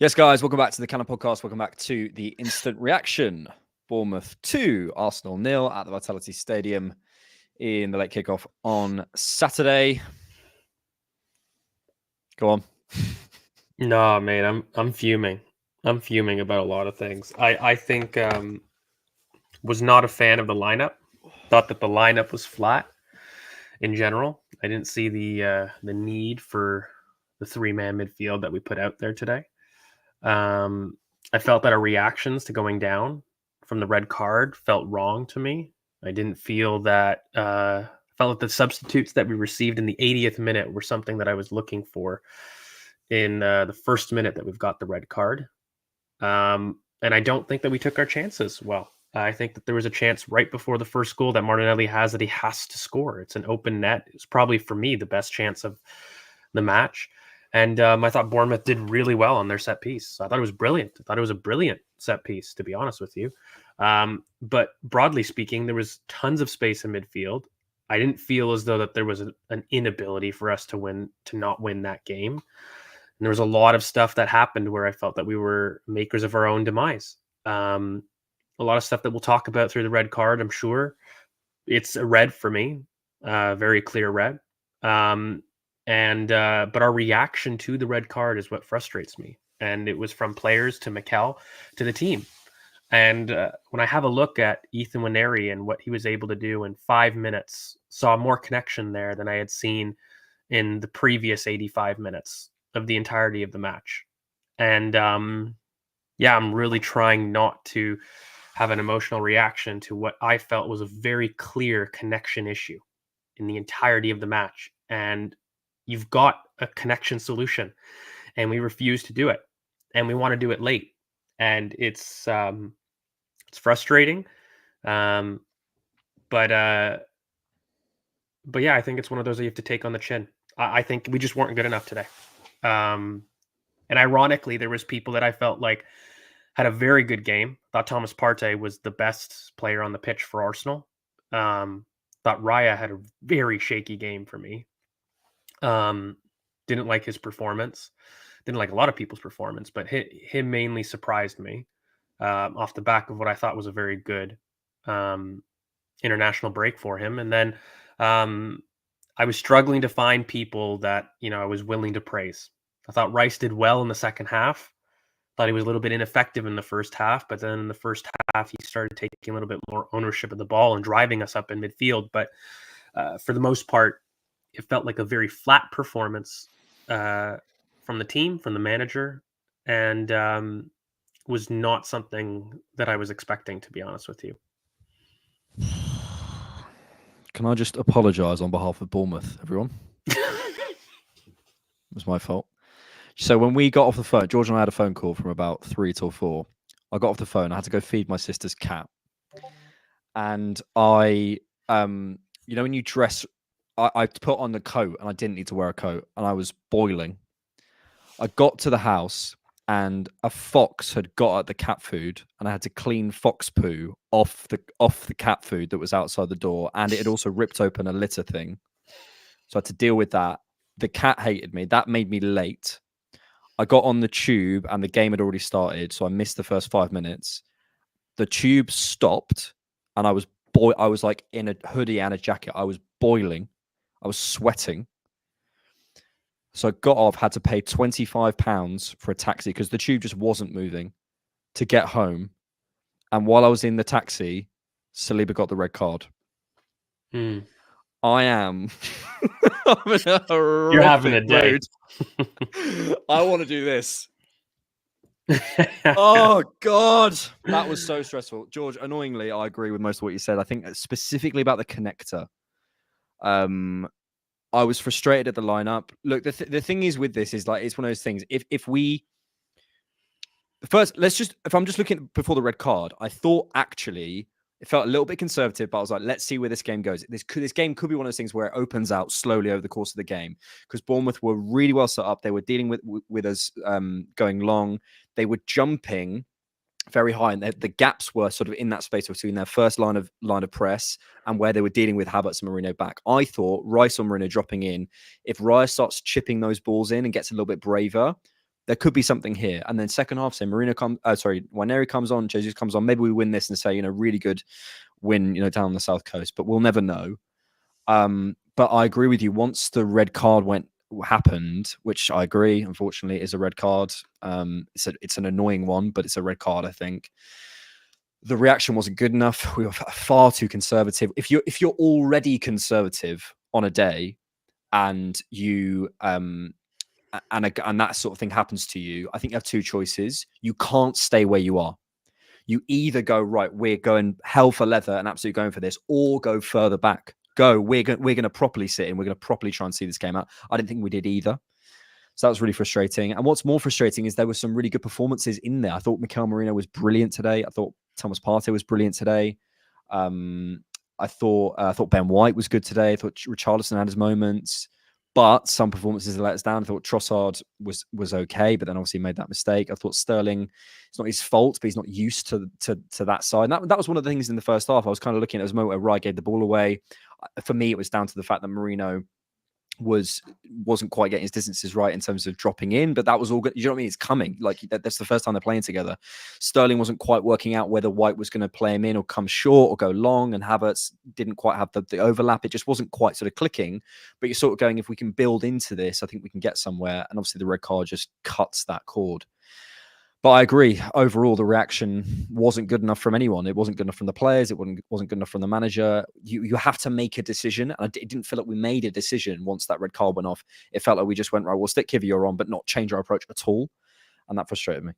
Yes, guys, welcome back to the Cannon Podcast. Welcome back to the instant reaction. Bournemouth 2, Arsenal 0 at the Vitality Stadium in the late kickoff on Saturday. Go on. No, mate, I'm fuming. I'm fuming about a lot of things. I think was not a fan of the lineup. Thought that the lineup was flat in general. I didn't see the need for the three-man midfield that we put out there today. I felt that our reactions to going down from the red card felt wrong to me. I didn't feel that felt that the substitutes that we received in the 80th minute were something that I was looking for in the first minute that we've got the red card. And I don't think that we took our chances well. I think that there was a chance right before the first goal that Martinelli has that he has to score. It's an open net. It's probably, for me, the best chance of the match. And I thought Bournemouth did really well on their set piece. I thought it was brilliant. I thought it was a brilliant set piece, to be honest with you. But broadly speaking, there was tons of space in midfield. I didn't feel as though that there was an inability for us to not win that game. And there was a lot of stuff that happened where I felt that we were makers of our own demise. A lot of stuff that we'll talk about through the red card, I'm sure. It's a red for me, very clear red. But our reaction to the red card is what frustrates me. And it was from players to Mikel to the team. And when I have a look at Ethan Nwaneri and what he was able to do in 5 minutes, saw more connection there than I had seen in the previous 85 minutes of the entirety of the match. And I'm really trying not to have an emotional reaction to what I felt was a very clear connection issue in the entirety of the match. And you've got a connection solution, and we refuse to do it, and we want to do it late, and it's frustrating. But yeah, I think it's one of those that you have to take on the chin. I think we just weren't good enough today. And ironically, there was people that I felt like had a very good game. Thought Thomas Partey was the best player on the pitch for Arsenal. Thought Raya had a very shaky game for me. Didn't like his performance. Didn't like a lot of people's performance, but him mainly surprised me off the back of what I thought was a very good international break for him. And then I was struggling to find people that, I was willing to praise. I thought Rice did well in the second half. Thought he was a little bit ineffective in the first half, but then in the first half, he started taking a little bit more ownership of the ball and driving us up in midfield. But for the most part, it felt like a very flat performance from the team, from the manager, and was not something that I was expecting, to be honest with you. Can I just apologise on behalf of Bournemouth, everyone? It was my fault. So when we got off the phone, George and I had a phone call from about 3 till 4. I got off the phone. I had to go feed my sister's cat. And I, when you dress, I put on the coat and I didn't need to wear a coat and I was boiling. I got to the house and a fox had got at the cat food and I had to clean fox poo off the cat food that was outside the door. And it had also ripped open a litter thing. So I had to deal with that. The cat hated me. That made me late. I got on the tube and the game had already started, so I missed the first 5 minutes. The tube stopped and I was like in a hoodie and a jacket. I was boiling. I was sweating. So I got off, had to pay £25 for a taxi because the tube just wasn't moving to get home. And while I was in the taxi, Saliba got the red card. I am I'm in a You're having a day. I want to do this. Oh, God. That was so stressful. George, annoyingly, I agree with most of what you said. I think specifically about the connector. I was frustrated at the lineup. Look, the thing is with this is like, it's one of those things. If I'm just looking before the red card, I thought actually it felt a little bit conservative, but I was like, let's see where this game goes. This game could be one of those things where it opens out slowly over the course of the game because Bournemouth were really well set up. They were dealing with us going long. They were jumping very high, and the gaps were sort of in that space between their first line of press and where they were dealing with Havertz and Mourinho back. I thought Rice or Mourinho dropping in, if Rice starts chipping those balls in and gets a little bit braver, there could be something here. And then second half, say Waneri comes on, Jesus comes on. Maybe we win this and say, really good win, down on the South Coast, but we'll never know. But I agree with you. Once the red card happened, which I agree, unfortunately, is a red card. It's an annoying one, but it's a red card, I think. The reaction wasn't good enough. We were far too conservative. If you're already conservative on a day, and you and that sort of thing happens to you, I think you have two choices. You can't stay where you are. You either go, right, we're going hell for leather and absolutely going for this, or go further back. We're going to properly sit in. We're going to properly try and see this game out. I didn't think we did either. So that was really frustrating. And what's more frustrating is there were some really good performances in there. I thought Mikel Merino was brilliant today. I thought Thomas Partey was brilliant today. I thought Ben White was good today. I thought Richarlison had his moments, but some performances let us down. I thought Trossard was okay, but then obviously made that mistake. I thought Sterling, it's not his fault, but he's not used to that side. And that was one of the things in the first half. I was kind of looking at this moment where Wright gave the ball away. For me, it was down to the fact that Merino wasn't quite getting his distances right in terms of dropping in, but that was all good. You know what I mean? It's coming. Like that's the first time they're playing together. Sterling wasn't quite working out whether White was going to play him in or come short or go long, and Havertz didn't quite have the overlap. It just wasn't quite sort of clicking. But you're sort of going, if we can build into this, I think we can get somewhere. And obviously the red card just cuts that cord. But I agree. Overall, the reaction wasn't good enough from anyone. It wasn't good enough from the players. It wasn't good enough from the manager. You have to make a decision. And it didn't feel like we made a decision once that red card went off. It felt like we just went, right, we'll stick Kivior on, but not change our approach at all. And that frustrated me.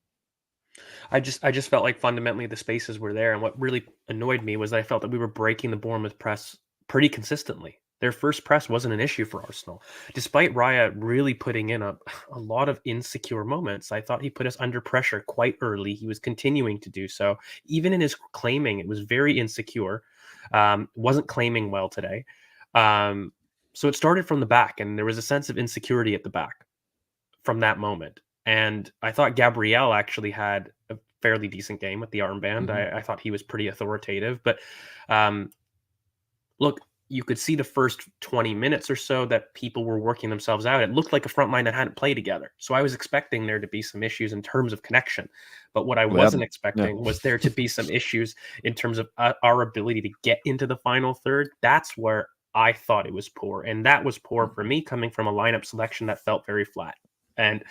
I just felt like fundamentally the spaces were there. And what really annoyed me was that I felt that we were breaking the Bournemouth press pretty consistently. Their first press wasn't an issue for Arsenal. Despite Raya really putting in a lot of insecure moments, I thought he put us under pressure quite early. He was continuing to do so. Even in his claiming, it was very insecure. Wasn't claiming well today. So it started from the back, and there was a sense of insecurity at the back from that moment. And I thought Gabriel actually had a fairly decent game with the armband. I thought he was pretty authoritative. But look, you could see the first 20 minutes or so that people were working themselves out. It looked like a front line that hadn't played together. So I was expecting there to be some issues in terms of connection. But what I wasn't expecting was there to be some issues in terms of our ability to get into the final third. That's where I thought it was poor. And that was poor for me, coming from a lineup selection that felt very flat. And,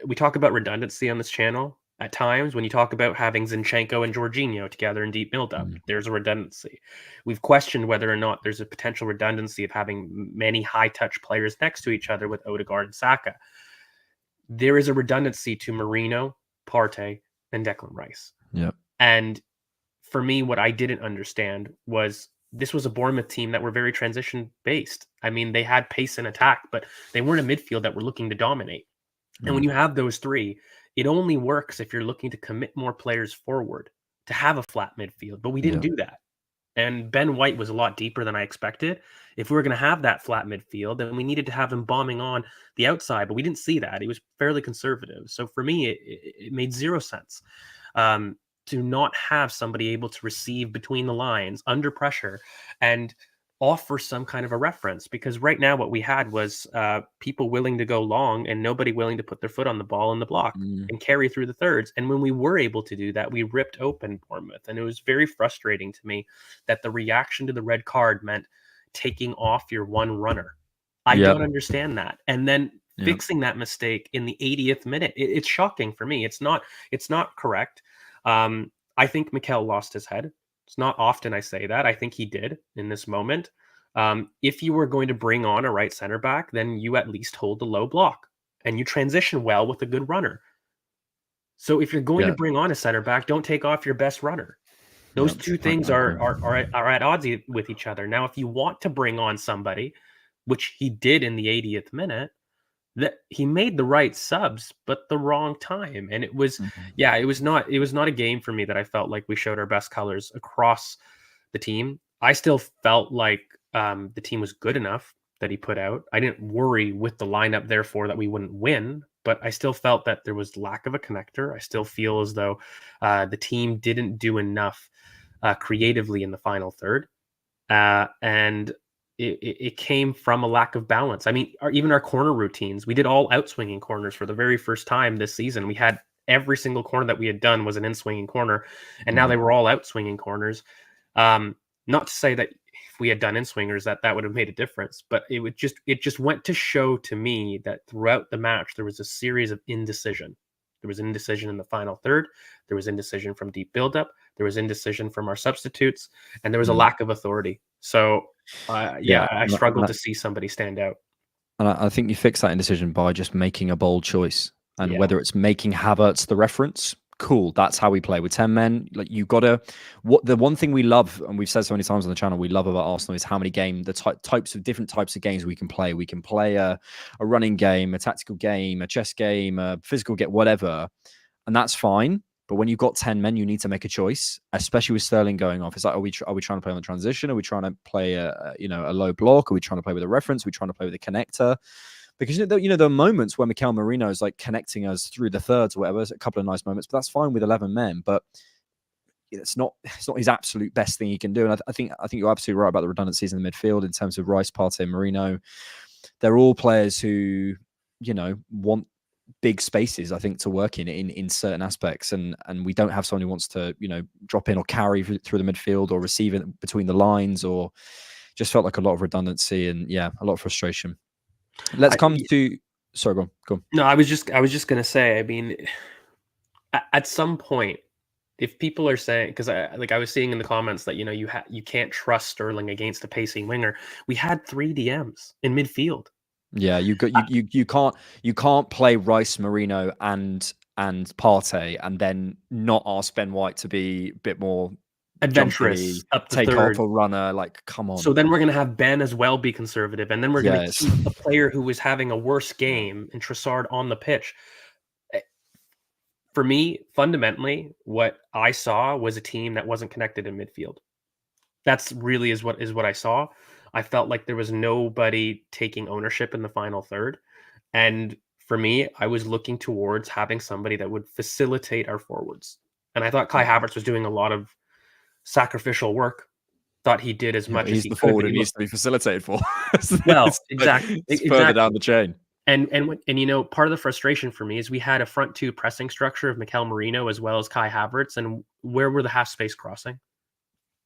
we talk about redundancy on this channel. At times, when you talk about having Zinchenko and Jorginho together in deep build-up, there's a redundancy. We've questioned whether or not there's a potential redundancy of having many high-touch players next to each other with Odegaard and Saka. There is a redundancy to Merino, Partey, and Declan Rice. Yeah. And for me, what I didn't understand was this was a Bournemouth team that were very transition-based. I mean, they had pace and attack, but they weren't a midfield that were looking to dominate. And when you have those three, it only works if you're looking to commit more players forward to have a flat midfield. But we didn't do that. And Ben White was a lot deeper than I expected. If we were going to have that flat midfield, then we needed to have him bombing on the outside. But we didn't see that. He was fairly conservative. So for me, it made zero sense to not have somebody able to receive between the lines under pressure and offer some kind of a reference, because right now what we had was people willing to go long and nobody willing to put their foot on the ball in the block and carry through the thirds. And when we were able to do that, we ripped open Bournemouth. And it was very frustrating to me that the reaction to the red card meant taking off your one runner. I don't understand that. And then fixing that mistake in the 80th minute, it's shocking for me. It's not correct. I think Mikel lost his head. It's not often I say that. I think he did in this moment. If you were going to bring on a right center back, then you at least hold the low block and you transition well with a good runner. So if you're going to bring on a center back, don't take off your best runner. Those two things are at odds with each other. Now, if you want to bring on somebody, which he did in the 80th minute, that he made the right subs, but the wrong time. And it was, it was not a game for me that I felt like we showed our best colors across the team. I still felt like the team was good enough that he put out. I didn't worry with the lineup, therefore, that we wouldn't win, but I still felt that there was lack of a connector. I still feel as though the team didn't do enough creatively in the final third. And it came from a lack of balance. I mean, even our corner routines, we did all outswinging corners for the very first time this season. We had every single corner that we had done was an in-swinging corner, and now they were all outswinging corners. Not to say that if we had done in-swingers that would have made a difference, but it just went to show to me that throughout the match there was a series of indecision. There was indecision in the final third. There was indecision from deep buildup. There was indecision from our substitutes, and there was a lack of authority. So, I struggled to see somebody stand out. And I think you fix that indecision by just making a bold choice. And whether it's making Havertz the reference, cool. That's how we play with 10 men. Like, you gotta. What the one thing we love, and we've said so many times on the channel, we love about Arsenal is how many different types of games we can play. We can play a running game, a tactical game, a chess game, a physical game, whatever, and that's fine. But when you've got 10 men, you need to make a choice, especially with Sterling going off. It's like, are we trying to play on the transition? Are we trying to play a low block? Are we trying to play with a reference? Are we trying to play with a connector? Because there are moments where Mikel Merino is like connecting us through the thirds or whatever. It's a couple of nice moments, but that's fine with 11 men. But it's not his absolute best thing he can do. And I think you're absolutely right about the redundancies in the midfield in terms of Rice, Partey, Merino. They're all players who want big spaces, I think, to work in certain aspects, and we don't have someone who wants to drop in or carry through the midfield or receive it between the lines, or just felt like a lot of redundancy and a lot of frustration. Let's come to sorry, go on. No, I was just gonna say, I mean, at some point, if people are saying, because I was seeing in the comments that you can't trust Sterling against a pacing winger, we had 3 DMs in midfield. Yeah, you can't play Rice, Merino, and Partey, and then not ask Ben White to be a bit more adventurous, jumpy, up to take third. off a runner. Like, come on. So then we're going to have Ben as well be conservative, and then we're going to keep a player who was having a worse game in Trossard on the pitch. For me, fundamentally, what I saw was a team that wasn't connected in midfield. That's really is what I saw. I felt like there was nobody taking ownership in the final third. And for me, I was looking towards having somebody that would facilitate our forwards. And I thought Kai Havertz was doing a lot of sacrificial work. Thought he did as much as he could. He's the forward who needs to be facilitated for. Well, exactly. Further down the chain. And part of the frustration for me is we had a front two pressing structure of Mikel Merino as well as Kai Havertz. And where were the half space crossing?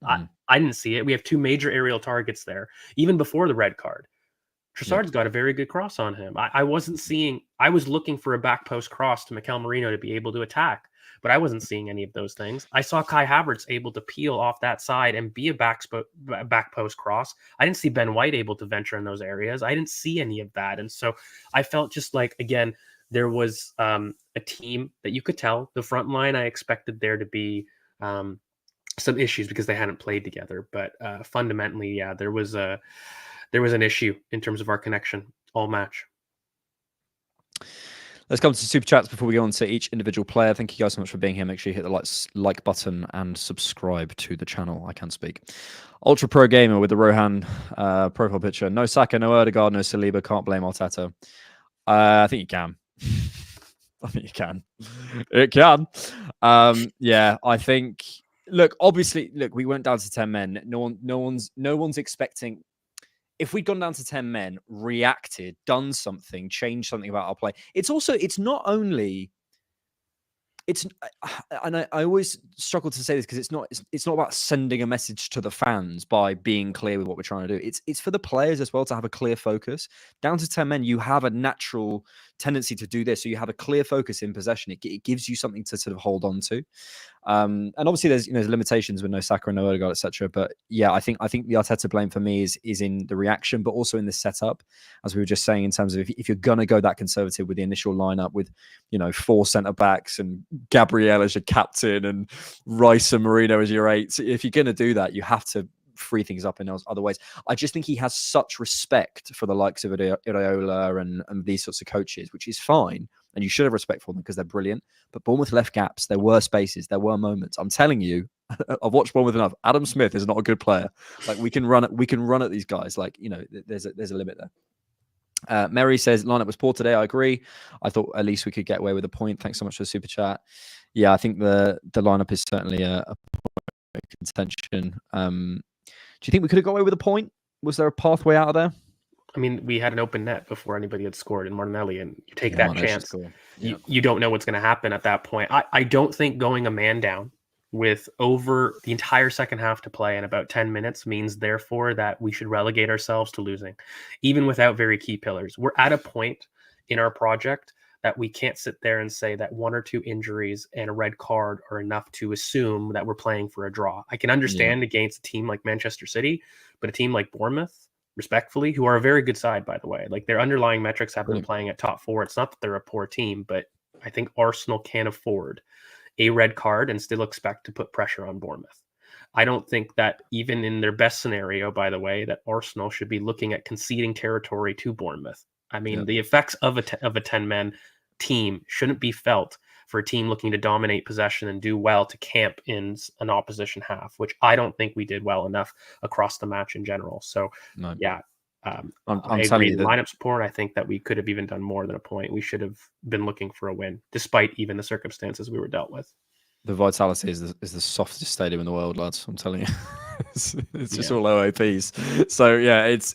I didn't see it. We have 2 major aerial targets there, even before the red card. Trossard's got a very good cross on him. I was looking for a back post cross to Mikel Merino to be able to attack, but I wasn't seeing any of those things. I saw Kai Havertz able to peel off that side and be a back post cross. I didn't see Ben White able to venture in those areas. I didn't see any of that. And so I felt just like, again, there was a team that you could tell. The front line, I expected there to be some issues because they hadn't played together, but fundamentally, there was an issue in terms of our connection all match. Let's come to super chats before we go on to each individual player. Thank you guys so much for being here. Make sure you hit the like button and subscribe to the channel. I can speak. Ultra Pro Gamer with the Rohan profile picture. No Saka, no Odegaard, no Saliba. Can't blame Arteta. I think you can. I think you can. It can. I think. Look, obviously, we went down to 10 men. No one's expecting. If we'd gone down to 10 men, reacted, done something, changed something about our play. It's not only. And I always struggle to say this because it's not about sending a message to the fans by being clear with what we're trying to do. It's for the players as well to have a clear focus. Down to 10 men, you have a natural tendency to do this, so you have a clear focus in possession. It gives you something to sort of hold on to. And obviously there's limitations with no Saka and no Odegaard, etc. But yeah, I think the Arteta blame for me is in the reaction, but also in the setup, as we were just saying, in terms of if you're gonna go that conservative with the initial lineup with 4 centre backs and Gabriel as your captain and Rice and Merino as your 8. So if you're gonna do that, you have to free things up in other ways. I just think he has such respect for the likes of Iraola and these sorts of coaches, which is fine. And you should have respect for them because they're brilliant. But Bournemouth left gaps. There were spaces. There were moments. I'm telling you, I've watched Bournemouth enough. Adam Smith is not a good player. Like we can run at these guys. Like, there's a limit there. Mary says lineup was poor today. I agree. I thought at least we could get away with a point. Thanks so much for the super chat. Yeah, I think the lineup is certainly a point of contention. Do you think we could have got away with a point? Was there a pathway out of there? I mean, we had an open net before anybody had scored in Martinelli, and you take Yeah, that Martinez should chance. score. Yeah. You don't know what's going to happen at that point. I don't think going a man down with over the entire second half to play in about 10 minutes means, therefore, that we should relegate ourselves to losing, even without very key pillars. We're at a point in our project that we can't sit there and say that 1 or 2 injuries and a red card are enough to assume that we're playing for a draw. I can understand against a team like Manchester City, but a team like Bournemouth, respectfully, who are a very good side, by the way, like their underlying metrics have been playing at top 4. It's not that they're a poor team, but I think Arsenal can afford a red card and still expect to put pressure on Bournemouth. I don't think that even in their best scenario, by the way, that Arsenal should be looking at conceding territory to Bournemouth. I mean, the effects of a 10-man team shouldn't be felt for a team looking to dominate possession and do well to camp in an opposition half, which I don't think we did well enough across the match in general. So, yeah, I'm I agree. The lineup support, I think that we could have even done more than a point. We should have been looking for a win, despite even the circumstances we were dealt with. The Vitality is the softest stadium in the world, lads. I'm telling you, it's just all OOPs. So yeah, it's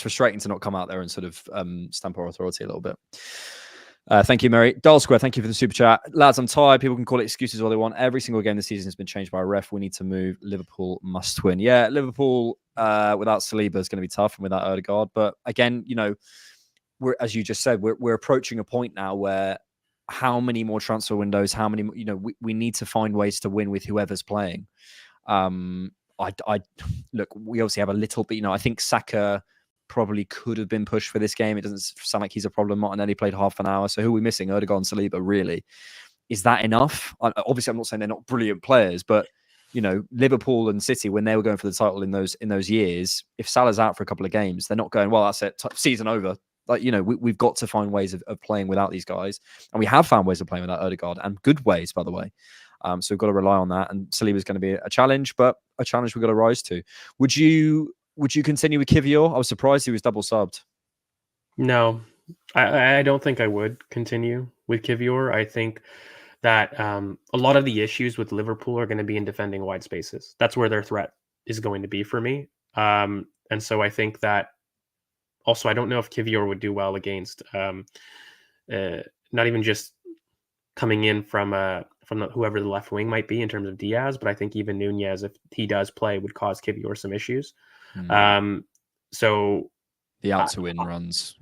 frustrating to not come out there and sort of stamp our authority a little bit. Thank you, Mary. Dial Square, thank you for the super chat. Lads, I'm tired. People can call it excuses all they want. Every single game this season has been changed by a ref. We need to move. Liverpool must win. Yeah, Liverpool without Saliba is going to be tough and without Odegaard. But again, we're, as you just said, we're approaching a point now where how many more transfer windows, how many, we need to find ways to win with whoever's playing. I look, we obviously have a little bit, I think Saka probably could have been pushed for this game. It doesn't sound like he's a problem. Martinelli played half an hour. So who are we missing? Odegaard and Saliba, really? Is that enough? Obviously, I'm not saying they're not brilliant players, but Liverpool and City, when they were going for the title in those years, if Salah's out for a couple of games, they're not going, well, that's it, season over. Like, we've got to find ways of playing without these guys. And we have found ways of playing without Odegaard, and good ways, by the way. So we've got to rely on that. And Saliba's going to be a challenge, but a challenge we've got to rise to. Would you continue with Kivior? I was surprised he was double subbed. No, I don't think I would continue with Kivior. I think that a lot of the issues with Liverpool are going to be in defending wide spaces. That's where their threat is going to be for me. And so I think that also, I don't know if Kivior would do well against not even just coming in from whoever the left wing might be in terms of Diaz, but I think even Nunez, if he does play, would cause Kivior some issues. So the out to win runs,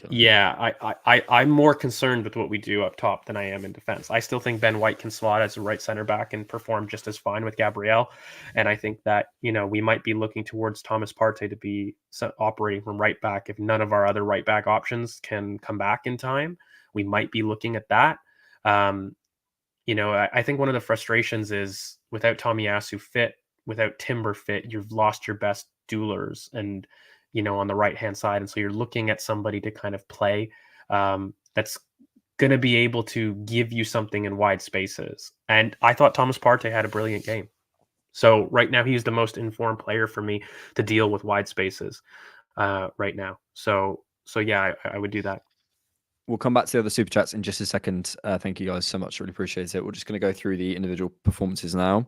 I'm more concerned with what we do up top than I am in defense. I still think Ben White can slot as a right center back and perform just as fine with Gabriel, and I think that we might be looking towards Thomas Partey to be operating from right back if none of our other right back options can come back in time. We might be looking at that. I think one of the frustrations is without Tomiyasu fit, without Timber fit, you've lost your best duelers and on the right-hand side. And so you're looking at somebody to kind of play that's going to be able to give you something in wide spaces. And I thought Thomas Partey had a brilliant game. So right now he's the most informed player for me to deal with wide spaces right now. So yeah, I would do that. We'll come back to the other super chats in just a second. Thank you guys so much. Really appreciate it. We're just going to go through the individual performances now.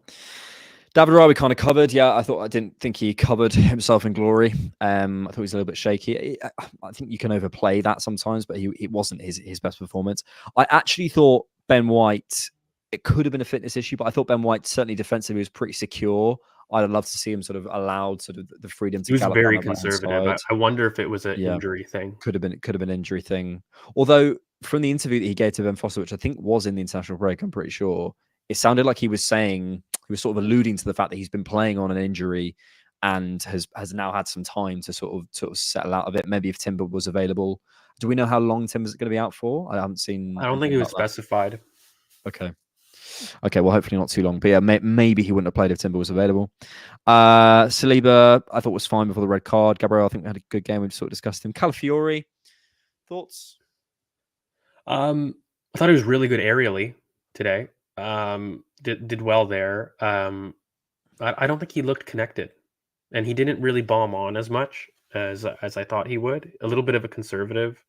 David Raya we kind of covered. Yeah, I didn't think he covered himself in glory. I thought he was a little bit shaky. I think you can overplay that sometimes, but it wasn't his best performance. I actually thought Ben White, it could have been a fitness issue, but I thought Ben White certainly defensively was pretty secure. I'd love to see him sort of allowed sort of the freedom to. He was very conservative. I wonder if it was an injury thing. Could have been an injury thing. Although from the interview that he gave to Ben Foster, which I think was in the international break, I'm pretty sure, it sounded like he was saying, he was sort of alluding to the fact that he's been playing on an injury and has now had some time to sort of settle out of it. Maybe if Timber was available. Do we know how long Timber's going to be out for? I haven't seen. I don't think it was specified. Okay, well, hopefully not too long. But yeah, maybe he wouldn't have played if Timber was available. Saliba, I thought was fine before the red card. Gabriel, I think we had a good game. We've sort of discussed him. Calafiori, thoughts? I thought he was really good aerially today. Did well there. I don't think he looked connected, and he didn't really bomb on as much as I thought he would. A little bit of a conservative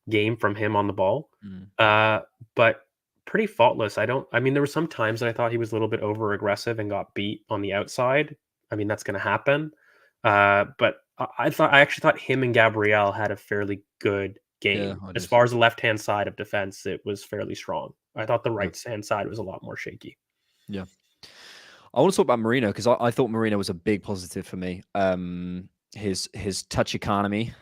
game from him on the ball, but pretty faultless. There were some times that I thought he was a little bit over aggressive and got beat on the outside. I mean, that's going to happen, But I actually thought him and Gabriel had a fairly good Yeah, game. I As did. far as the left-hand side of defense, it was fairly strong. I thought the Yeah. right-hand side was a lot more shaky. Yeah. I want to talk about Marino because I thought Marino was a big positive for me. His touch economy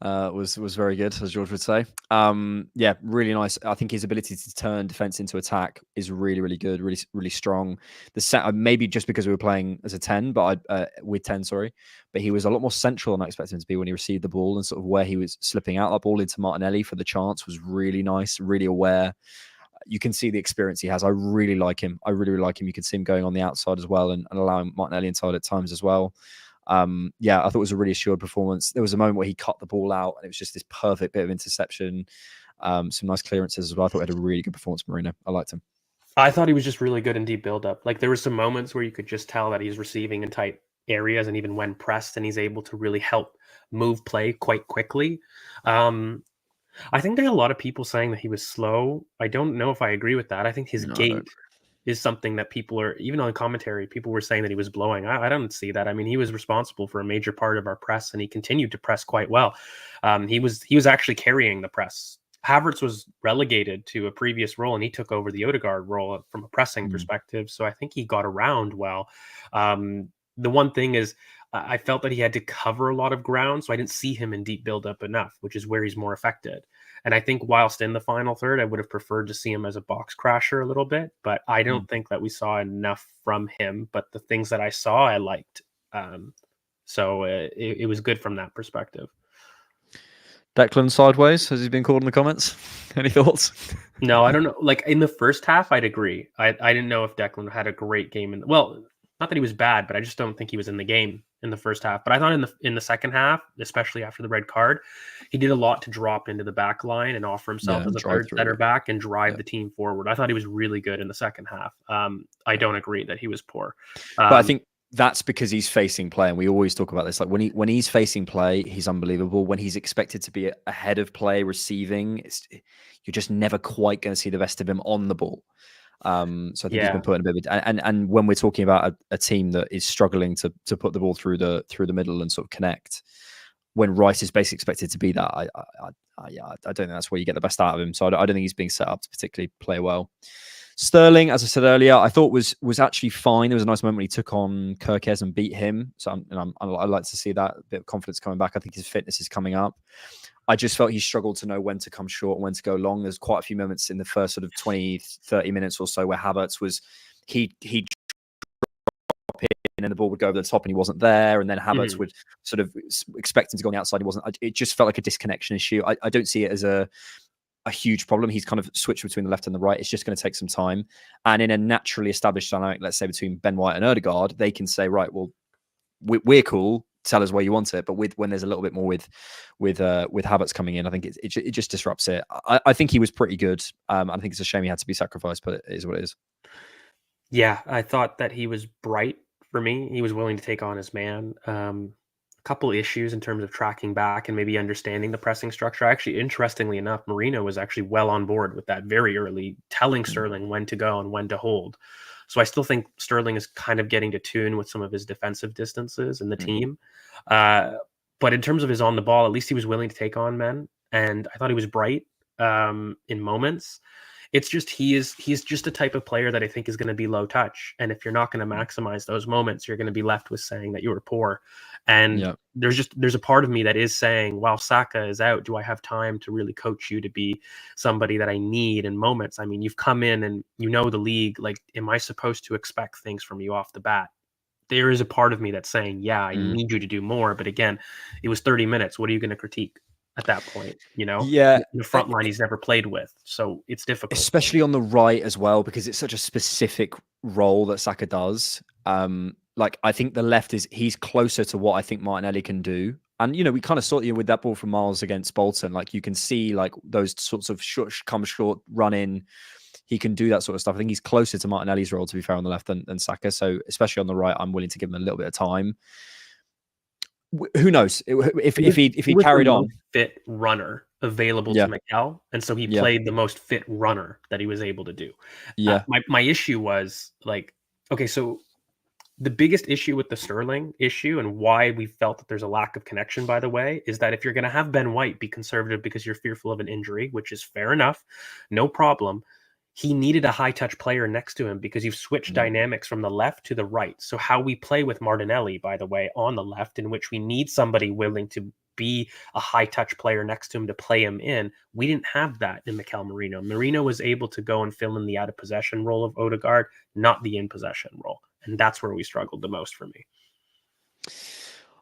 was very good, as George would say. Yeah, really nice. I think his ability to turn defense into attack is really, really good, really, really strong. The set maybe just because we were playing as a 10, but with 10, sorry, but he was a lot more central than I expected him to be when he received the ball, and sort of where he was slipping out that ball into Martinelli for the chance was really nice, really aware. You can see the experience he has. I really like him. I really, really like him. You can see him going on the outside as well and allowing Martinelli inside at times as well. Yeah, I thought it was a really assured performance. There was a moment where he cut the ball out and it was just this perfect bit of interception. Some nice clearances as well. I thought he had a really good performance, Marino. I liked him. I thought he was just really good in deep build-up. Like there were some moments where you could just tell that he's receiving in tight areas, and even when pressed, and he's able to really help move play quite quickly. I think there are a lot of people saying that he was slow. I don't know if I agree with that. I think his No, I don't gait is something that people are, even on commentary, people were saying that he was blowing. I don't see that. I mean, he was responsible for a major part of our press, and he continued to press quite well. He was actually carrying the press. Havertz was relegated to a previous role, and he took over the Odegaard role from a pressing perspective. So I think he got around well. The one thing is, I felt that he had to cover a lot of ground, so I didn't see him in deep build-up enough, which is where he's more affected. And I think whilst in the final third, I would have preferred to see him as a box crasher a little bit, but I don't think that we saw enough from him. But the things that I saw, I liked. So it was good from that perspective. Declan sideways, has he been called in the comments? Any thoughts? No, I don't know. Like in the first half, I'd agree. I didn't know if Declan had a great game. Well, not that he was bad, but I just don't think he was in the game in the first half. But I thought in the second half, especially after the red card, he did a lot to drop into the back line and offer himself as a third center back and drive the team forward. I thought he was really good in the second half. I don't agree that he was poor. But I think that's because he's facing play, and we always talk about this. Like when he's facing play, he's unbelievable. When he's expected to be ahead of play, receiving, you're just never quite going to see the best of him on the ball. So I think he's been put in a bit of and when we're talking about a team that is struggling to put the ball through the middle and sort of connect, when Rice is basically expected to be that, I don't think that's where you get the best out of him. So I don't think he's being set up to particularly play well. Sterling, as I said earlier, I thought was actually fine. There was a nice moment when he took on Kirkes and beat him. So I like to see that bit of confidence coming back. I think his fitness is coming up. I just felt he struggled to know when to come short and when to go long. There's quite a few moments in the first sort of 20, 30 minutes or so where Havertz was, he'd drop in and the ball would go over the top and he wasn't there. And then Havertz would sort of expect him to go on the outside. He wasn't. It just felt like a disconnection issue. I don't see it as a huge problem. He's kind of switched between the left and the right. It's just going to take some time. And in a naturally established dynamic, let's say between Ben White and Odegaard, they can say, right, well, we're cool. Tell us where you want it. But when there's a little bit more with Havertz coming in, I think it just disrupts it. I think he was pretty good. I think it's a shame he had to be sacrificed, but it is what it is. Yeah, I thought that he was bright for me. He was willing to take on his man. A couple issues in terms of tracking back and maybe understanding the pressing structure. Actually, interestingly enough, Marino was actually well on board with that very early, telling Sterling when to go and when to hold. So I still think Sterling is kind of getting to tune with some of his defensive distances in the team. But in terms of his on the ball, at least he was willing to take on men. And I thought he was bright in moments. It's just he's just a type of player that I think is going to be low touch. And if you're not going to maximize those moments, you're going to be left with saying that you were poor. And there's a part of me that is saying, while Saka is out, do I have time to really coach you to be somebody that I need in moments? I mean, you've come in and you know the league. Like, am I supposed to expect things from you off the bat? There is a part of me that's saying, yeah, I need you to do more. But again, it was 30 minutes. What are you going to critique at that point? You know, the front line he's never played with. So it's difficult. Especially on the right as well, because it's such a specific role that Saka does. Like, I think the left he's closer to what I think Martinelli can do. And, you know, we kind of saw with that ball from Miles against Bolton. Like, you can see like those sorts of come short, run in. He can do that sort of stuff. I think he's closer to Martinelli's role, to be fair, on the left than Saka. So, especially on the right, I'm willing to give him a little bit of time. Who knows if he carried on, fit runner available to Mikel, and so he played the most fit runner that he was able to do. My issue was like, okay, so the biggest issue with the Sterling issue and why we felt that there's a lack of connection, by the way, is that if you're going to have Ben White be conservative because you're fearful of an injury, which is fair enough, no problem. He needed a high touch player next to him because you've switched dynamics from the left to the right. So how we play with Martinelli, by the way, on the left, in which we need somebody willing to be a high touch player next to him to play him in. We didn't have that in Mikel Merino. Merino was able to go and fill in the out of possession role of Odegaard, not the in possession role. And that's where we struggled the most for me.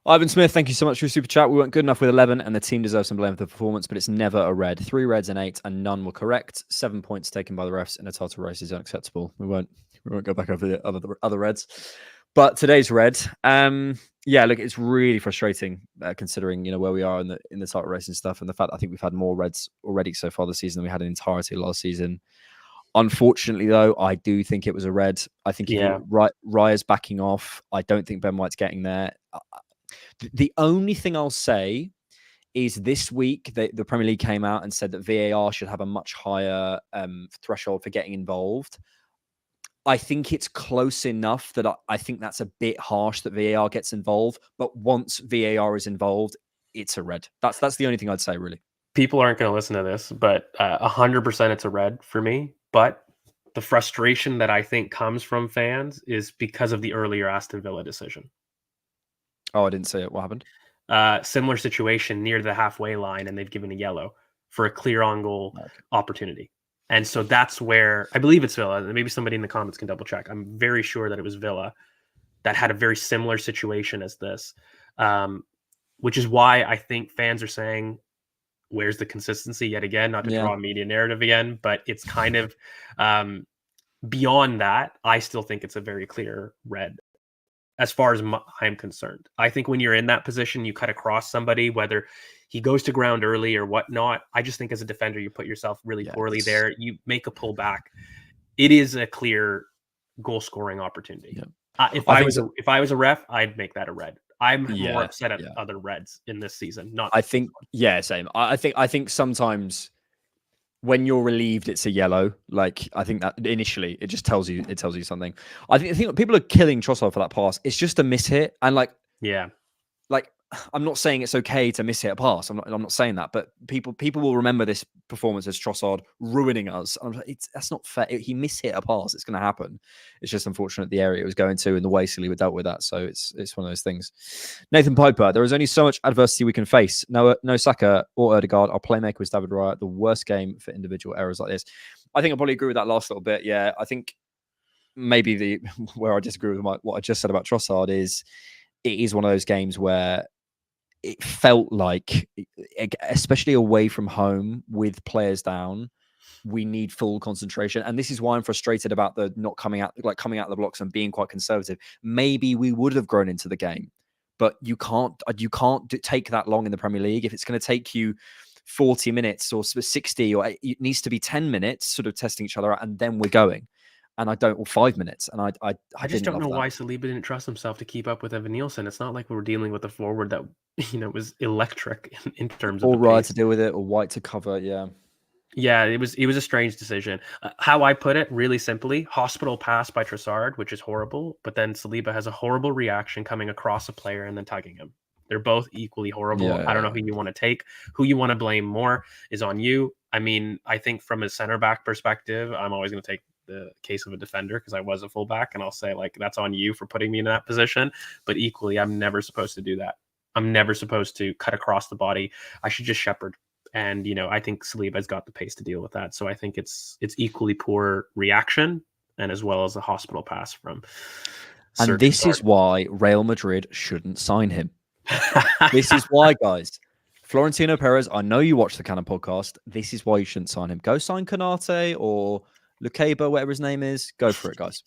Ivan Smith, thank you so much for your super chat. We weren't good enough with 11, and the team deserves some blame for the performance, but it's never a red. 3 reds and 8, and none were correct. 7 points taken by the refs in a title race is unacceptable. We won't go back over the other reds. But today's red, yeah, look, it's really frustrating considering where we are in the title race and stuff, and the fact that I think we've had more reds already so far this season than we had in entirety last season. Unfortunately, though, I do think it was a red. I think Raya's backing off. I don't think Ben White's getting there. The only thing I'll say is this week the Premier League came out and said that VAR should have a much higher threshold for getting involved. I think it's close enough that I think that's a bit harsh that VAR gets involved. But once VAR is involved, it's a red. That's the only thing I'd say, really. People aren't going to listen to this, but 100% it's a red for me. But the frustration that I think comes from fans is because of the earlier Aston Villa decision. Oh, I didn't say it. What happened? Similar situation near the halfway line, and they've given a yellow for a clear on-goal opportunity. And so that's where, I believe it's Villa. Maybe somebody in the comments can double check. I'm very sure that it was Villa that had a very similar situation as this, which is why I think fans are saying, where's the consistency yet again? Not to draw a media narrative again, but it's kind of beyond that. I still think it's a very clear red as far as I'm concerned. I think when you're in that position, you cut across somebody, whether he goes to ground early or whatnot. I just think as a defender, you put yourself really poorly there. You make a pullback. It is a clear goal scoring opportunity. Yeah. If I was a ref, I'd make that a red. I'm more upset at other reds in this season. Same. I think sometimes when you're relieved, it's a yellow. Like I think that initially it just tells you something. I think people are killing Trossard for that pass. It's just a miss hit, and I'm not saying it's okay to miss hit a pass. I'm not saying that, but people will remember this performance as Trossard ruining us. And I'm like, that's not fair. He mishit a pass. It's going to happen. It's just unfortunate the area it was going to and the way Saliba dealt with that. So it's one of those things. Nathan Piper, there is only so much adversity we can face. No Saka or Odegaard. Our playmaker was David Raya. The worst game for individual errors like this. I think I probably agree with that last little bit. Yeah, I think maybe where I disagree with what I just said about Trossard is it is one of those games where it felt like, especially away from home with players down, we need full concentration. And this is why I'm frustrated about the not coming out the blocks and being quite conservative. Maybe we would have grown into the game, but you can't take that long in the Premier League. If it's going to take you 40 minutes or 60, or it needs to be 10 minutes sort of testing each other out, and then we're going. And or 5 minutes. And I just don't know why Saliba didn't trust himself to keep up with Evan Nielsen. It's not like we were dealing with a forward that was electric in terms of or Ryan to deal with it, or White to cover. Yeah, it was a strange decision. How I put it, really simply, hospital pass by Trossard, which is horrible. But then Saliba has a horrible reaction coming across a player and then tugging him. They're both equally horrible. Yeah. I don't know who you want to take. Who you want to blame more is on you. I mean, I think from a center back perspective, I'm always going to take the case of a defender because I was a fullback, and I'll say that's on you for putting me in that position. But equally, I'm never supposed to do that. I'm never supposed to cut across the body. I should just shepherd. And I think Saliba's got the pace to deal with that. So I think it's equally poor reaction, and as well as a hospital pass from. And this is why Real Madrid shouldn't sign him. This is why, guys. Florentino Perez, I know you watch the Cannon podcast. This is why you shouldn't sign him. Go sign Konate or Lukeba, whatever his name is. Go for it, guys.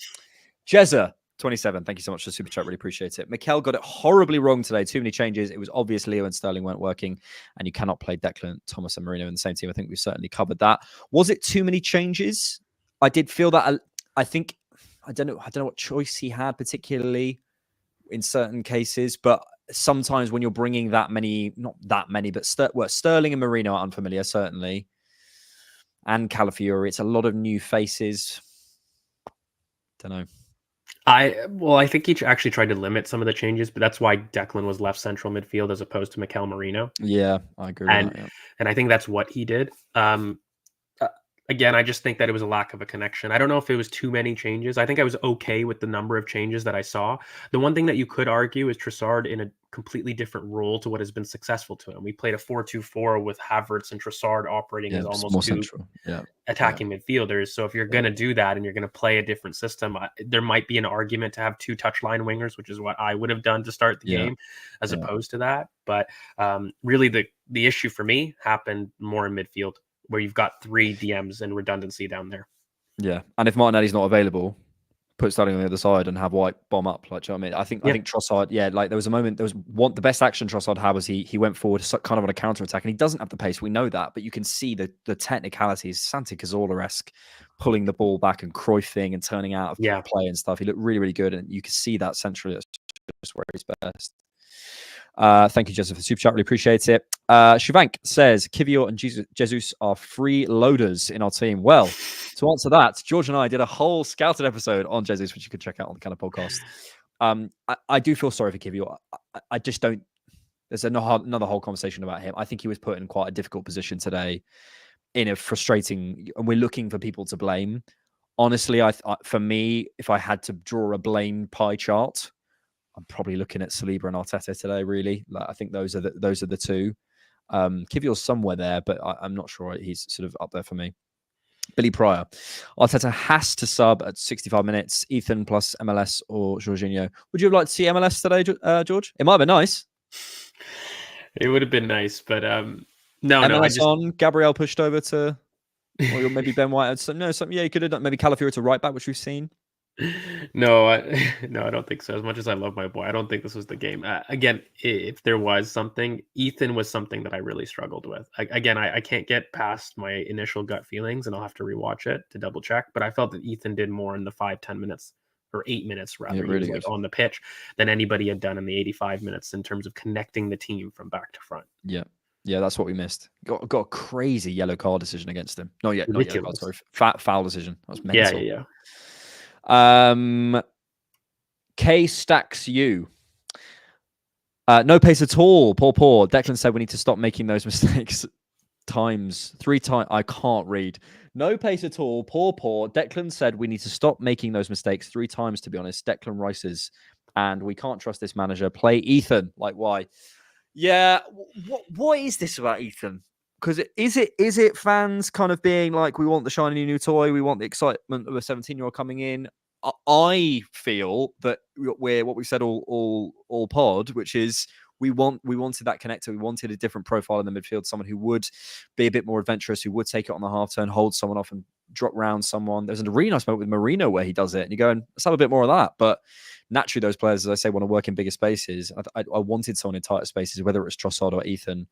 Jezza, 27. Thank you so much for the super chat. Really appreciate it. Mikel got it horribly wrong today. Too many changes. It was obvious Leo and Sterling weren't working, and you cannot play Declan, Thomas, and Marino in the same team. I think we've certainly covered that. Was it too many changes? I did feel that. I don't know what choice he had, particularly in certain cases, but sometimes when you're bringing that many, not that many, but Sterling and Marino are unfamiliar, certainly. And Calafiori, it's a lot of new faces. Don't know. I think he actually tried to limit some of the changes, but that's why Declan was left central midfield as opposed to Mikel Merino. Yeah, I agree with And that. Yeah. and I think that's what he did. Uh, Again, I just think that it was a lack of a connection. I don't know if it was too many changes. I think I was okay with the number of changes that I saw. The one thing that you could argue is Trossard in a completely different role to what has been successful to him. We played a 4-2-4 with Havertz and Trossard operating Yeah, as it's almost more two central. Yeah. attacking midfielders. So if you're going to do that and you're going to play a different system, there might be an argument to have two touchline wingers, which is what I would have done to start the game, as opposed to that. But really, the issue for me happened more in midfield, where you've got three DMs and redundancy down there. Yeah, and if Martinelli's not available, put Sterling on the other side and have White bomb up. Like, do you know what I mean? I think Trossard. Yeah, like there was a moment. There was one. The best action Trossard had was he went forward kind of on a counter attack, and he doesn't have the pace. We know that, but you can see the technicalities. Santi Cazorla-esque, pulling the ball back and Cruyffing and turning out of play and stuff. He looked really, really good, and you can see that centrally. That's just where he's best. Thank you, Joseph, for the super chat. Really appreciate it. Shivank says Kivior and Jesus are free loaders in our team. Well, to answer that, George and I did a whole scouted episode on Jesus, which you could check out on the kind of podcast. I do feel sorry for Kivior. I just don't. There's another whole conversation about him. I think he was put in quite a difficult position today, in a frustrating, and we're looking for people to blame. Honestly, for me, if I had to draw a blame pie chart, I'm probably looking at Saliba and Arteta today. Really, I think those are the two. Kivior's somewhere there, but I'm not sure he's sort of up there for me. Billy Pryor, Arteta has to sub at 65 minutes. Ethan plus MLS or Jorginho. Would you have liked to see MLS today, George? It might have been nice. It would have been nice, but no. MLS on. Gabriel pushed over to, or maybe Ben White. Something. Yeah, you could have done maybe Calafiori to right back, which we've seen. No, I don't think so. As much as I love my boy, I don't think this was the game. Again, if there was something, Ethan was something that I really struggled with. I can't get past my initial gut feelings, and I'll have to rewatch it to double check. But I felt that Ethan did more in the 5-10 minutes, or 8 minutes rather, really good on the pitch than anybody had done in the 85 minutes in terms of connecting the team from back to front. Yeah, that's what we missed. Got a crazy yellow card decision against him. Not yellow card. Sorry, foul decision. That was mental. Yeah. K stacks you. No pace at all. Poor. Declan said we need to stop making those mistakes. 3 times. I can't read. No pace at all. Poor. Declan said we need to stop making those mistakes 3 times. To be honest, Declan Rice's, and we can't trust this manager. Play Ethan. Like, why? Yeah. What is this about Ethan? Because is it fans kind of being like, we want the shiny new toy, we want the excitement of a 17-year-old coming in? I feel that we're what we said all pod, which is we wanted that connector. We wanted a different profile in the midfield, someone who would be a bit more adventurous, who would take it on the half turn, hold someone off and drop round someone. There's a really nice moment with Marino where he does it, and you're going, let's have a bit more of that. But naturally, those players, as I say, want to work in bigger spaces. I wanted someone in tighter spaces, whether it was Trossard or Ethan.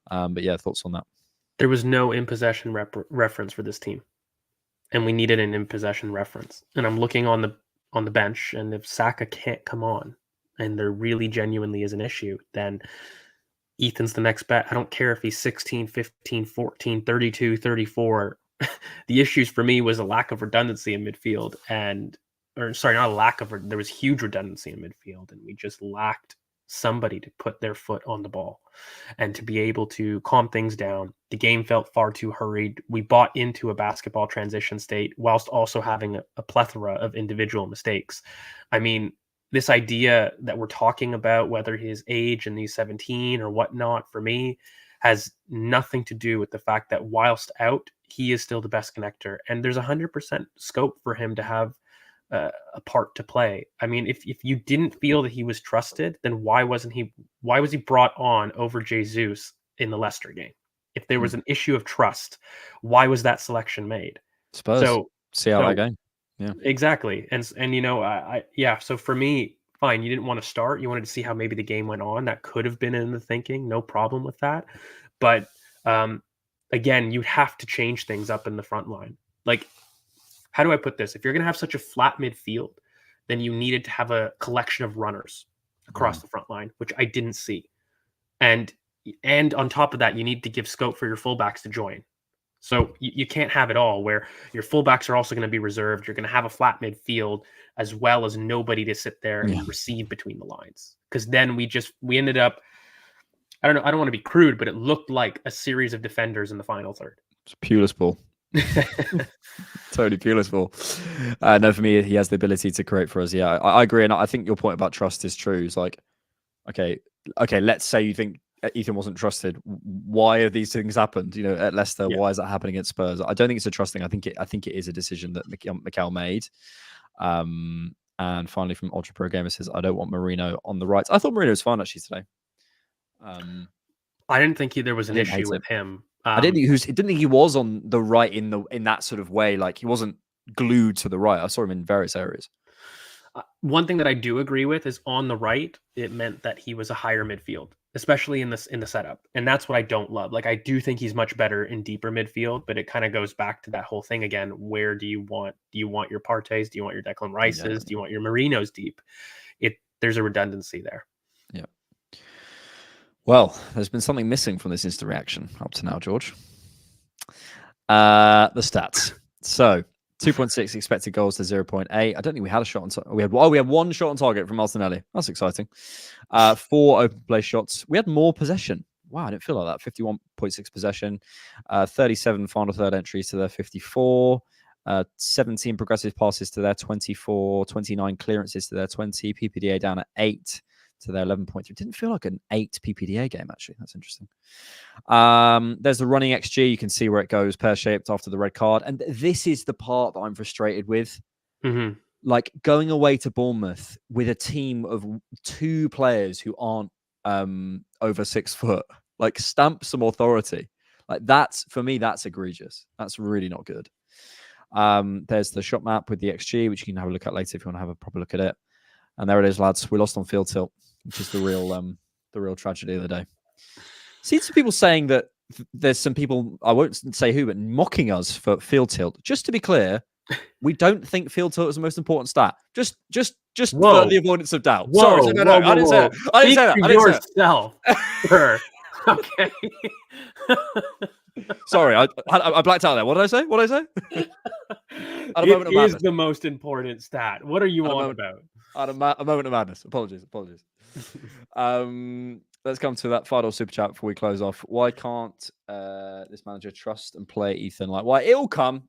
But yeah, thoughts on that? There was no in possession reference for this team, and we needed an in possession reference. And I'm looking on the bench, and if Saka can't come on, and there really genuinely is an issue, then Ethan's the next bet. I don't care if he's 16, 15, 14, 32, 34. The issues for me was a lack of redundancy in midfield, there was huge redundancy in midfield, and we just lacked somebody to put their foot on the ball and to be able to calm things down. The game felt far too hurried. We bought into a basketball transition state whilst also having a plethora of individual mistakes. I mean, this idea that we're talking about, whether his age and he's 17 or whatnot, for me, has nothing to do with the fact that whilst out, he is still the best connector. And there's 100% scope for him to have a part to play. I mean, if you didn't feel that he was trusted, then why was he brought on over Jesus in the Leicester game? If there was an issue of trust, why was that selection made? Spurs. So see how that game. Yeah, exactly. And so for me, fine, you didn't want to start. You wanted to see how maybe the game went on. That could have been in the thinking. No problem with that. But again, you have to change things up in the front line. Like, how do I put this? If you're going to have such a flat midfield, then you needed to have a collection of runners across the front line, which I didn't see. And on top of that, you need to give scope for your fullbacks to join. So you can't have it all where your fullbacks are also going to be reserved. You're going to have a flat midfield as well as nobody to sit there and receive between the lines. Because then we ended up, I don't know, I don't want to be crude, but it looked like a series of defenders in the final third. It's Pulis ball. Totally Pulis ball. No, for me, he has the ability to create for us. Yeah, I agree. And I think your point about trust is true. It's like, okay, let's say you think Ethan wasn't trusted. Why have these things happened? You know, at Leicester, why is that happening at Spurs? I don't think it's a trust thing. I think it is a decision that Mikel made. And finally, from Ultra Pro Gamer says, I don't want Marino on the right. I thought Marino was fine actually today. I didn't think there was an issue with him. I didn't think he was on the right in that sort of way. Like he wasn't glued to the right. I saw him in various areas. One thing that I do agree with is on the right, it meant that he was a higher midfield, especially in the setup. And that's what I don't love. Like I do think he's much better in deeper midfield, but it kind of goes back to that whole thing again. Where do you want your Partey's? Do you want your Declan Rice's? Yeah. Do you want your Marinos deep? There's a redundancy there. Yeah. Well, there's been something missing from this instant reaction up to now, George. The stats. So 2.6 expected goals to 0.8. I don't think we had a shot on target. We had one shot on target from Martinelli. That's exciting. 4 open play shots. We had more possession. Wow, I didn't feel like that. 51.6 possession. 37 final third entries to their 54. 17 progressive passes to their 24. 29 clearances to their 20. PPDA down at 8 to their 11.3. It didn't feel like an 8 PPDA game, actually. That's interesting. There's the running XG. You can see where it goes, pear-shaped after the red card. And this is the part that I'm frustrated with. Mm-hmm. Like, going away to Bournemouth with a team of 2 players who aren't over 6 foot. Like, stamp some authority. Like, for me, that's egregious. That's really not good. There's the shot map with the XG, which you can have a look at later if you want to have a proper look at it. And there it is, lads. We lost on field tilt, which is the real tragedy of the day. See some people saying that there's some people, I won't say who, but mocking us for field tilt. Just to be clear, we don't think field tilt is the most important stat. Just for the avoidance of doubt. Whoa, sorry, no, I didn't say that. I didn't say that. I didn't say yourself. Sure. Okay. Sorry, I blacked out there. What did I say? It is the most important stat. What are you on about? A moment of madness. Apologies. Let's come to that final super chat before we close off. Why can't this manager trust and play Ethan? Like, why? It'll come.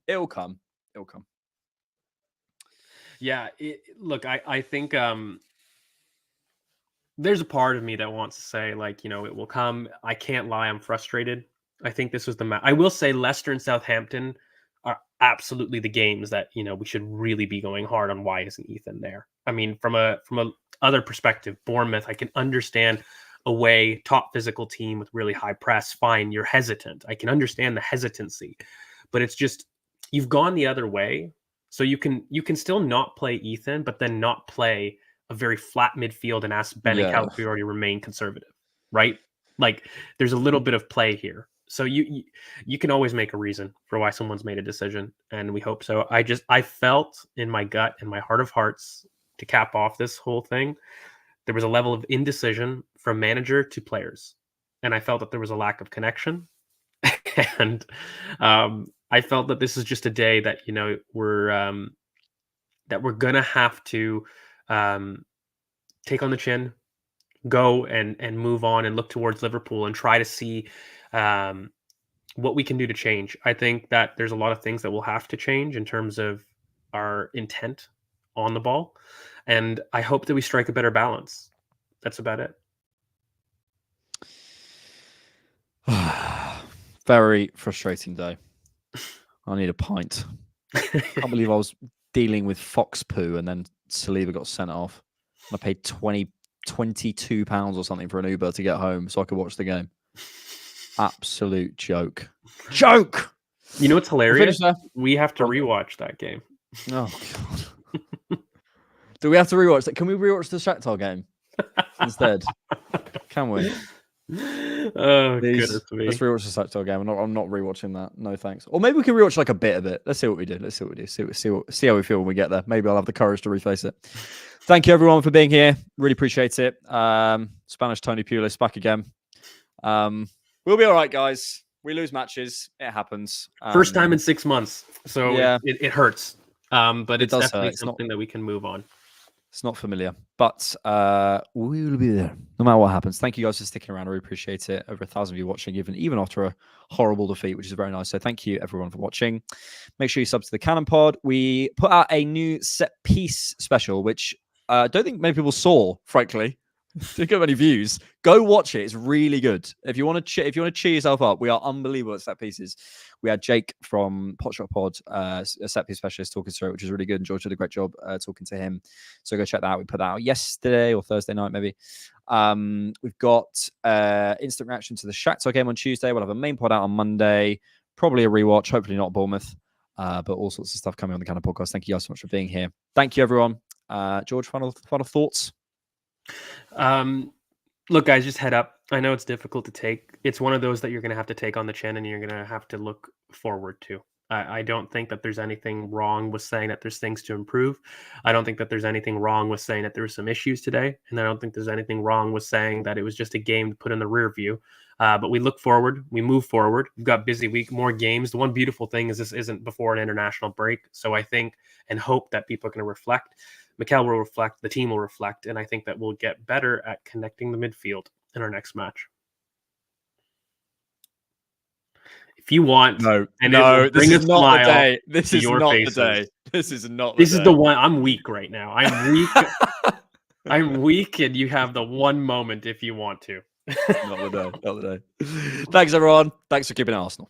Yeah. Look, I think there's a part of me that wants to say, like, you know, it will come. I can't lie. I'm frustrated. I think this was the match. I will say Leicester and Southampton are absolutely the games that, you know, we should really be going hard on. Why isn't Ethan there? I mean, from a other perspective, Bournemouth, I can understand away, top physical team with really high press. Fine, you're hesitant. I can understand the hesitancy, but it's just you've gone the other way. So you can still not play Ethan, but then not play a very flat midfield and ask Ben and Calafiori to remain conservative, right? Like there's a little bit of play here. So you can always make a reason for why someone's made a decision, and we hope so. I felt in my gut, in my heart of hearts, to cap off this whole thing, there was a level of indecision from manager to players, and I felt that there was a lack of connection, and I felt that this is just a day that, you know, we're gonna have to take on the chin, go and move on and look towards Liverpool and try to see what we can do to change. I think that there's a lot of things that will have to change in terms of our intent on the ball. And I hope that we strike a better balance. That's about it. Very frustrating day. I need a pint. I can't believe I was dealing with fox poo and then Saliba got sent off. I paid £22 or something for an Uber to get home so I could watch the game. Absolute joke. You know what's hilarious? We have to rewatch that game. Oh, God. Do we have to rewatch that? Can we rewatch the Shakhtar game instead? Can we? Oh, goodness me. Let's rewatch the Shakhtar game. I'm not rewatching that. No, thanks. Or maybe we can rewatch like a bit of it. Let's see what we do. See how we feel when we get there. Maybe I'll have the courage to reface it. Thank you, everyone, for being here. Really appreciate it. Spanish Tony Pulis back again. We'll be all right, guys. We lose matches. It happens. First time in 6 months, so yeah. it hurts. But It it's does definitely hurt. It's something that we can move on. It's not familiar, but we will be there no matter what happens. Thank you guys for sticking around. I really appreciate it. Over 1,000 of you watching, even after a horrible defeat, which is very nice. So thank you everyone for watching. Make sure you sub to the Cannon Pod. We put out a new set piece special, which I don't think many people saw, frankly. Didn't get many views. Go watch it. It's really good. If you want to cheer yourself up, we are unbelievable at set pieces. We had Jake from Potshot Pod, a set piece specialist, talking through it, which is really good. And George did a great job talking to him. So go check that out. We put that out yesterday or Thursday night, maybe. We've got instant reaction to the Shakhtar game on Tuesday. We'll have a main pod out on Monday. Probably a rewatch. Hopefully not Bournemouth. But all sorts of stuff coming on the Cannon Podcast. Thank you guys so much for being here. Thank you, everyone. George, final thoughts? Look, guys, just head up. I know it's difficult to take. It's one of those that you're going to have to take on the chin and you're going to have to look forward to. I don't think that there's anything wrong with saying that there's things to improve. I don't think that there's anything wrong with saying that there were some issues today. And I don't think there's anything wrong with saying that it was just a game to put in the rear view. But we look forward. We move forward. We've got busy week, more games. The one beautiful thing is this isn't before an international break. So I think and hope that people are going to reflect. Mikel will reflect, the team will reflect, and I think that we'll get better at connecting the midfield in our next match. If you want, no, this is not the day. This is not the day. This is not. This is the one. I'm weak right now. I'm weak. I'm weak, and you have the one moment if you want to. Not the day. Not the day. Thanks, everyone. Thanks for keeping it Arsenal.